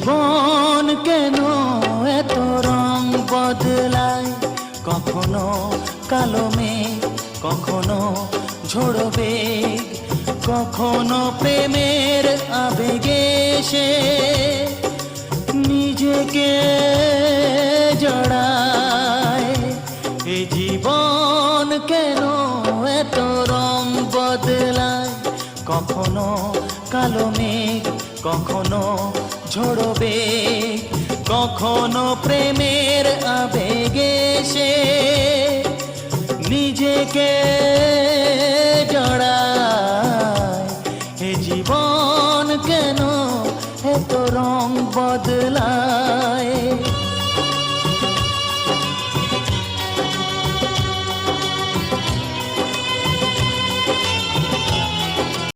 জীবন কেন এত রং বদলায়, কখনো কালো মেঘ, কখনো ঝোড়ো বেগ, কখনো প্রেমের আবেগে সে নিজেকে জড়ায়। এই জীবন কেন এত রং বদলায়, কখনো কালো মেঘ, কখনো ঝোড়ো বেগ, কখনো প্রেমের আবেগে সে নিজেকে জড়ায়। এ জীবন কেন এত রং বদলায়।